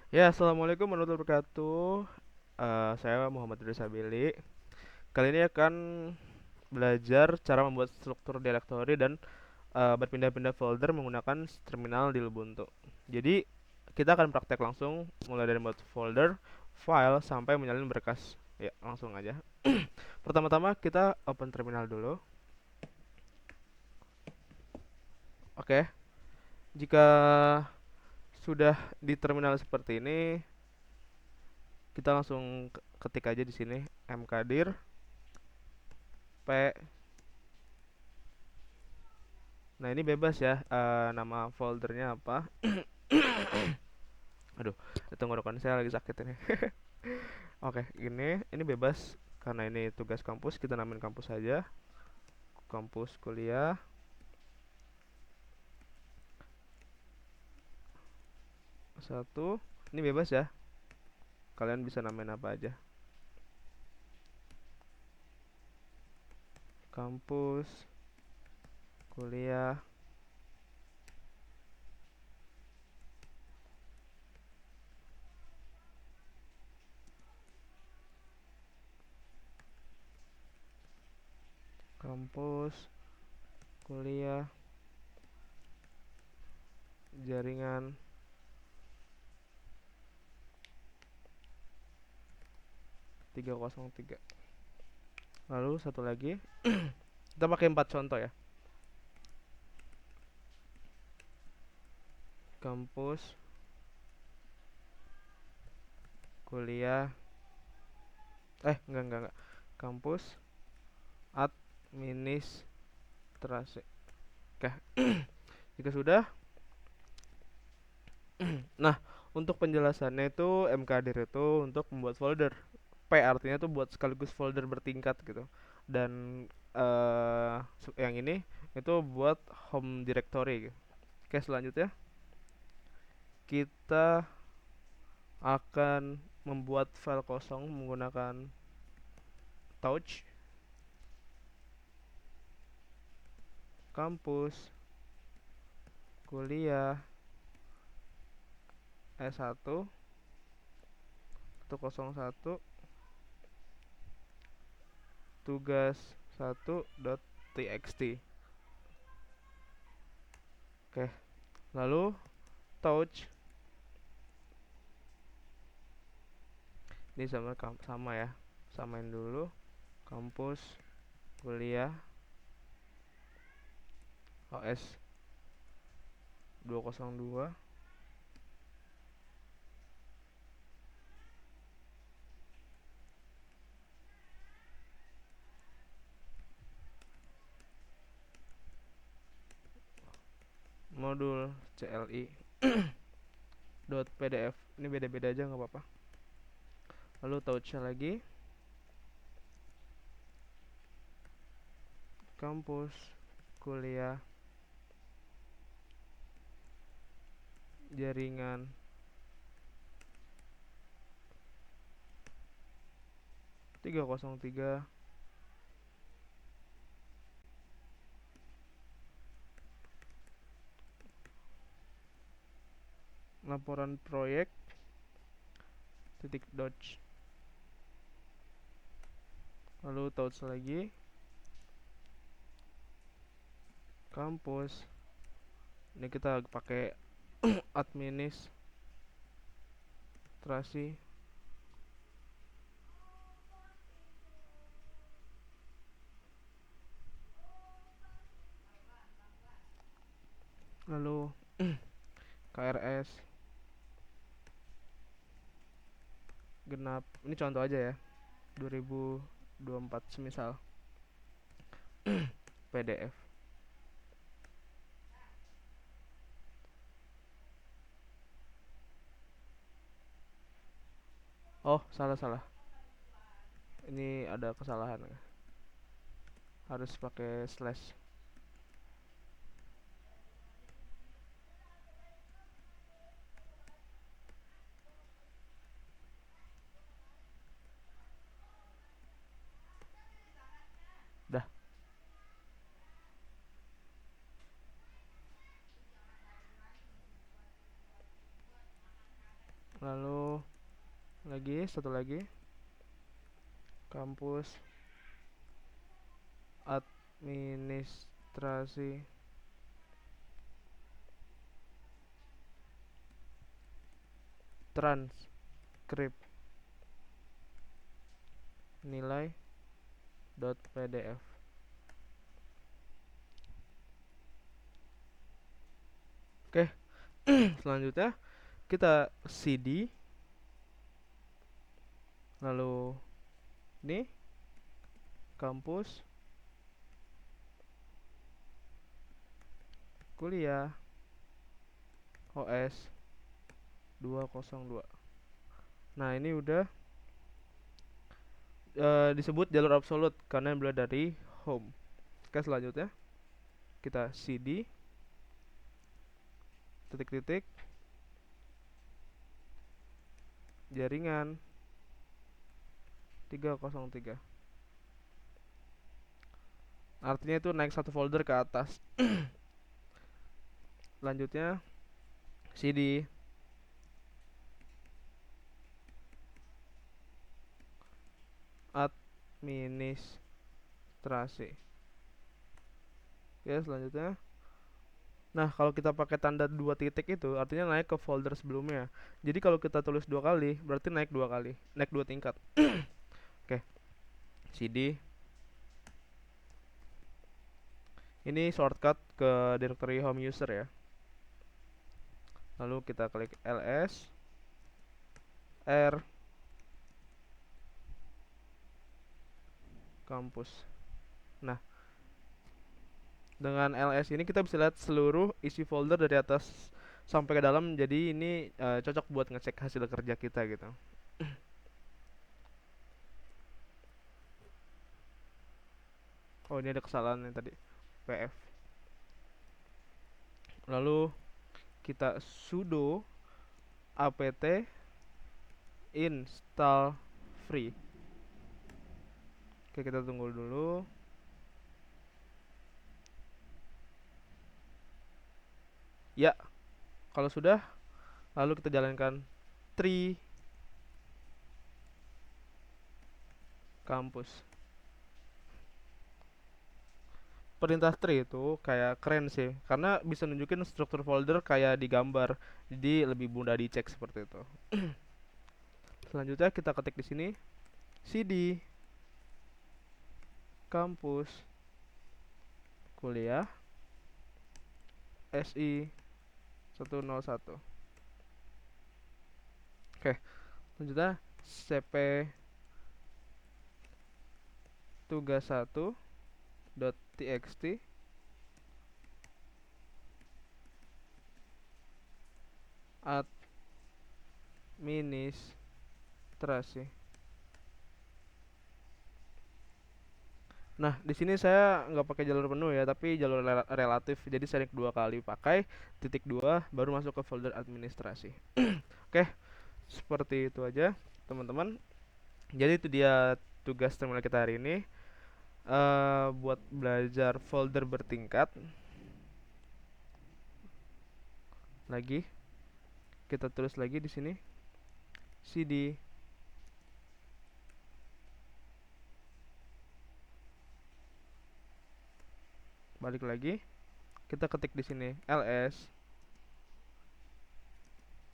Ya, assalamualaikum warahmatullahi wabarakatuh. Saya Muhammad Ridho Sabili. Kali ini akan belajar cara membuat struktur directory dan berpindah-pindah folder menggunakan terminal di Ubuntu. Jadi, kita akan praktek langsung mulai dari membuat folder, file, sampai menyalin berkas. Ya, langsung aja. Pertama-tama kita open terminal dulu. Oke, jika sudah di terminal seperti ini, kita langsung ketik aja di sini mkdir p. Nah, ini bebas ya, nama foldernya apa. Aduh, tenggorokan saya lagi sakit ini. Oke, ini bebas karena ini tugas kampus, kita namain kampus saja. Kampus kuliah satu. Ini bebas ya, kalian bisa namain apa aja. Kampus kuliah kampus kuliah jaringan 303. Lalu satu lagi, kita pakai 4 contoh ya. Kampus kuliah enggak. Kampus administrasi. Oke. Jika sudah, nah, untuk penjelasannya itu mkdir itu untuk membuat folder. P artinya tuh buat sekaligus folder bertingkat gitu. Dan yang ini itu buat home directory gitu. Oke, selanjutnya kita akan membuat file kosong menggunakan touch kampus kuliah S1 101 tugas 1.txt. Oke, lalu touch ini sama ya, samain dulu kampus kuliah OS 202 modul CLI .pdf. Ini beda-beda aja nggak apa-apa. Lalu touch lagi kampus kuliah jaringan 303 laporan proyek titik dodge. Lalu touch lagi kampus, ini kita pakai administrasi. Lalu KRS genap, ini contoh aja ya, 2024 semisal. PDF. Oh, salah. Ini ada kesalahan, harus pakai slash. Dah. Lalu satu lagi, kampus administrasi transkrip nilai .pdf. Oke, selanjutnya kita cd, lalu ini kampus kuliah OS 202. Nah, ini udah disebut jalur absolut karena mulai dari home. Oke, selanjutnya kita cd titik-titik jaringan 303. Artinya itu naik satu folder ke atas. Lanjutnya cd administrasi. Oke, selanjutnya. Nah, kalau kita pakai tanda dua titik itu artinya naik ke folder sebelumnya. Jadi kalau kita tulis dua kali, berarti naik dua kali, naik dua tingkat. Oke, cd. Ini shortcut ke directory home user ya. Lalu kita klik ls r kampus. Nah, dengan ls ini kita bisa lihat seluruh isi folder dari atas sampai ke dalam. Jadi ini cocok buat ngecek hasil kerja kita gitu. Oh, ini ada kesalahan yang tadi, pf. Lalu kita sudo apt install free. Oke, kita tunggu dulu. Ya, kalau sudah, lalu kita jalankan tree kampus. Perintah tree itu kayak keren sih, karena bisa nunjukin struktur folder kayak di gambar, jadi lebih mudah dicek seperti itu. Selanjutnya kita ketik di sini cd kampus kuliah SI 101. Oke, selanjutnya cp tugas 1.txt administrasi. Nah, di sini saya nggak pakai jalur penuh ya, tapi jalur relatif. Jadi saya dua kali pakai titik dua, baru masuk ke folder administrasi. Oke, seperti itu aja, teman-teman. Jadi itu dia tugas terminal kita hari ini. Buat belajar folder bertingkat. Lagi, kita tulis lagi di sini cd balik lagi, kita ketik di sini ls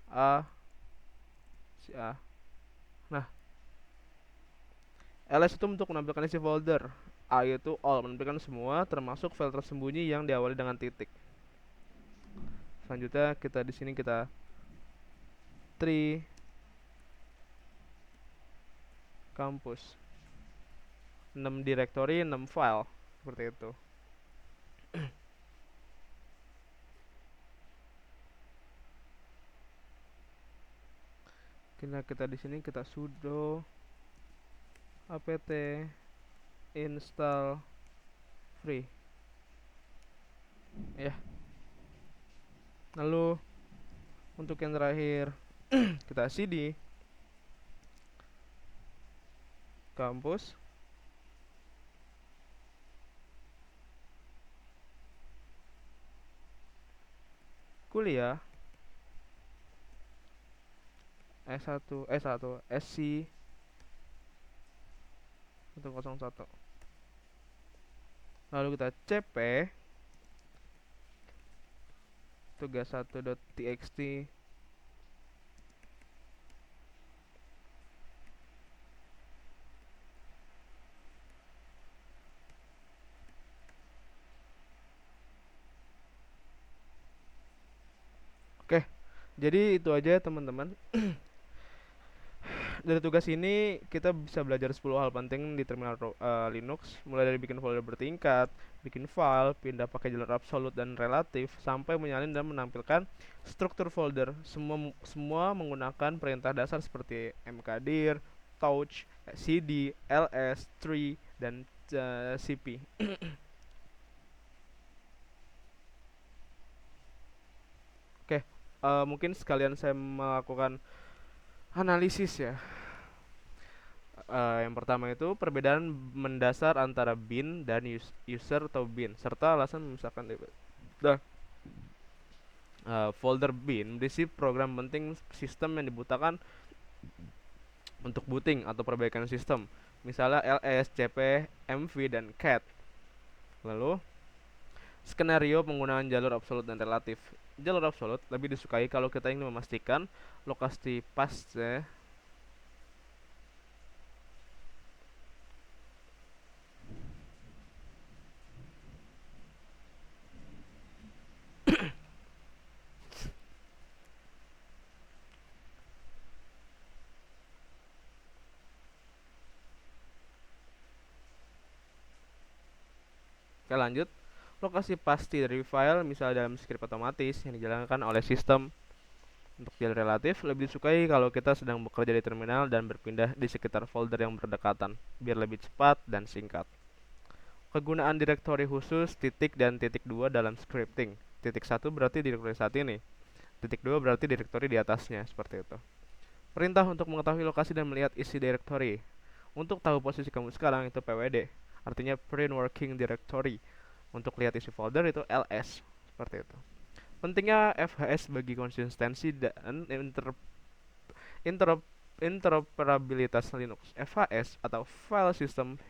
a si a. Nah, ls itu untuk menampilkan isi folder, a itu all, menampilkan semua termasuk file tersembunyi yang diawali dengan titik. Selanjutnya kita di sini kita tree kampus 6 directory 6 file seperti itu. Kita di sini kita sudo apt install free ya. Lalu untuk yang terakhir kita cd kampus kuliah S1 SC101. Lalu kita cp tugas1.txt. Oke, jadi itu aja teman-teman. Dari tugas ini kita bisa belajar 10 hal penting di terminal Linux, mulai dari bikin folder bertingkat, bikin file, pindah pakai jalur absolut dan relatif, sampai menyalin dan menampilkan struktur folder. Semua menggunakan perintah dasar seperti mkdir, touch, cd, ls, tree, dan cp. Oke, mungkin sekalian saya melakukan analisis ya. Yang pertama itu perbedaan mendasar antara bin dan user atau bin, serta alasan memisahkan. Nah, folder bin berisi program penting sistem yang dibutuhkan untuk booting atau perbaikan sistem, misalnya ls, cp, mv, dan cat. Lalu, skenario penggunaan jalur absolut dan relatif. Jalur absolut lebih disukai kalau kita ingin memastikan lokasi paste. Oke, lanjut. Lokasi pasti dari file, misalnya dalam script otomatis yang dijalankan oleh sistem. Untuk jalur relatif, lebih disukai kalau kita sedang bekerja di terminal dan berpindah di sekitar folder yang berdekatan, biar lebih cepat dan singkat. Kegunaan direktori khusus titik dan titik 2 dalam scripting. Titik 1 berarti direktori saat ini. Titik 2 berarti direktori di atasnya, seperti itu. Perintah untuk mengetahui lokasi dan melihat isi direktori. Untuk tahu posisi kamu sekarang itu pwd, artinya print working directory. Untuk lihat isi folder itu ls, seperti itu. Pentingnya FHS bagi konsistensi dan interop interoperabilitas Linux. FHS atau File System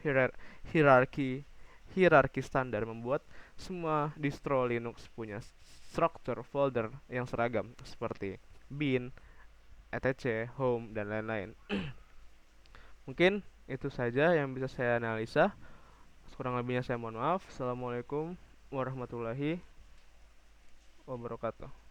Hierarchy hierarki standar membuat semua distro Linux punya struktur folder yang seragam seperti bin, etc, home, dan lain-lain. Mungkin itu saja yang bisa saya analisa. Kurang lebihnya saya mohon maaf. Assalamualaikum warahmatullahi wabarakatuh.